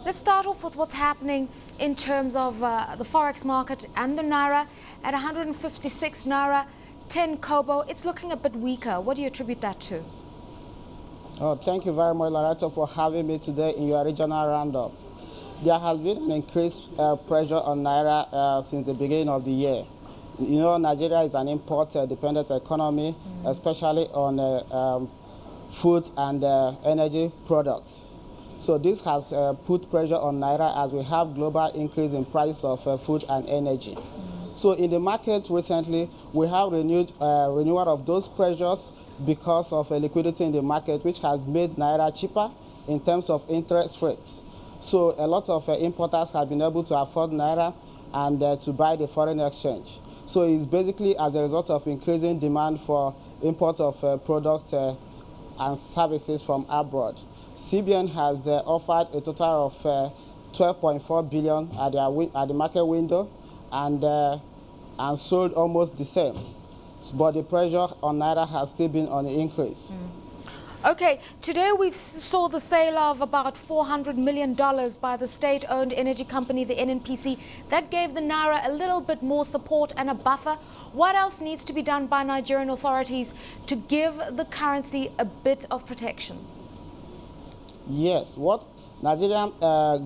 Let's start off with what's happening in terms of the forex market and the naira at 156 naira, 10 kobo. It's looking a bit weaker. What do you attribute that to? Oh, thank you very much, Lerato, for having me today in your regional roundup. There has been an increased pressure on naira since the beginning of the year. You know, Nigeria is an import-dependent economy, especially on food and energy products. So this has put pressure on naira as we have global increase in price of food and energy. So in the market recently, we have renewal of those pressures because of liquidity in the market, which has made naira cheaper in terms of interest rates. So a lot of importers have been able to afford naira and to buy the foreign exchange. So it's basically as a result of increasing demand for import of products and services from abroad. CBN has offered a total of 12.4 billion at the market window and sold almost the same. But the pressure on naira has still been on the increase. Okay, today we saw the sale of about $400 million by the state-owned energy company, the NNPC. That gave the naira a little bit more support and a buffer. What else needs to be done by Nigerian authorities to give the currency a bit of protection? Yes, what Nigerian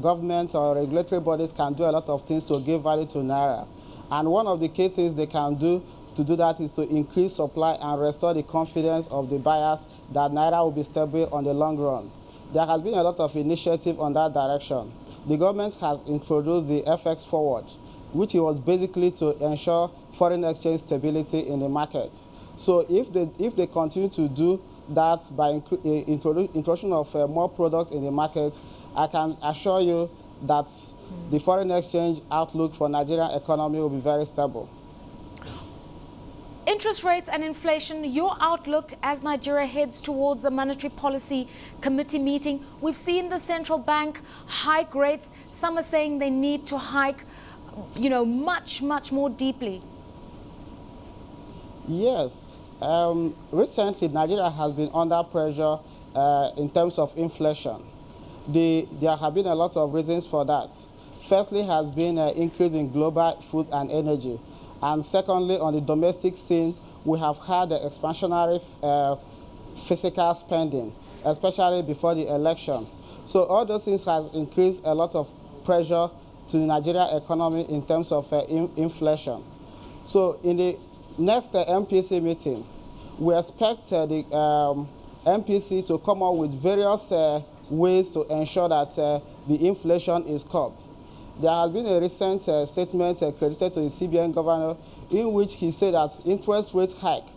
government or regulatory bodies can do a lot of things to give value to naira. And one of the key things they can do to do that is to increase supply and restore the confidence of the buyers that naira will be stable on the long run. There has been a lot of initiative on that direction. The government has introduced the FX forward, which was basically to ensure foreign exchange stability in the market. So if they continue to do that by introduction of more product in the market, I can assure you that the foreign exchange outlook for Nigerian economy will be very stable. Interest rates and inflation, your outlook as Nigeria heads towards the Monetary Policy Committee meeting. We've seen the central bank hike rates. Some are saying they need to hike, much more deeply. Yes. Recently, Nigeria has been under pressure in terms of inflation. There have been a lot of reasons for that. Firstly, has been an increase in global food and energy. And secondly, on the domestic scene, we have had the expansionary fiscal spending, especially before the election. So all those things has increased a lot of pressure to the Nigerian economy in terms of inflation. So in the next MPC meeting, we expect the MPC to come up with various ways to ensure that the inflation is curbed. There has been a recent statement credited to the CBN governor in which he said that interest rate hike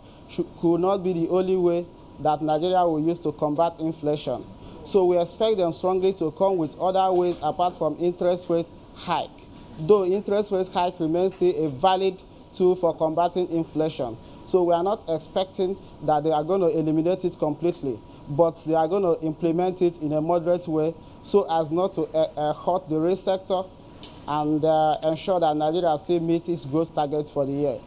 could not be the only way that Nigeria will use to combat inflation. So we expect them strongly to come with other ways apart from interest rate hike. Though interest rate hike remains still a valid tool for combating inflation. So we are not expecting that they are going to eliminate it completely, but they are going to implement it in a moderate way so as not to hurt the real sector and ensure that Nigeria still meets its growth targets for the year.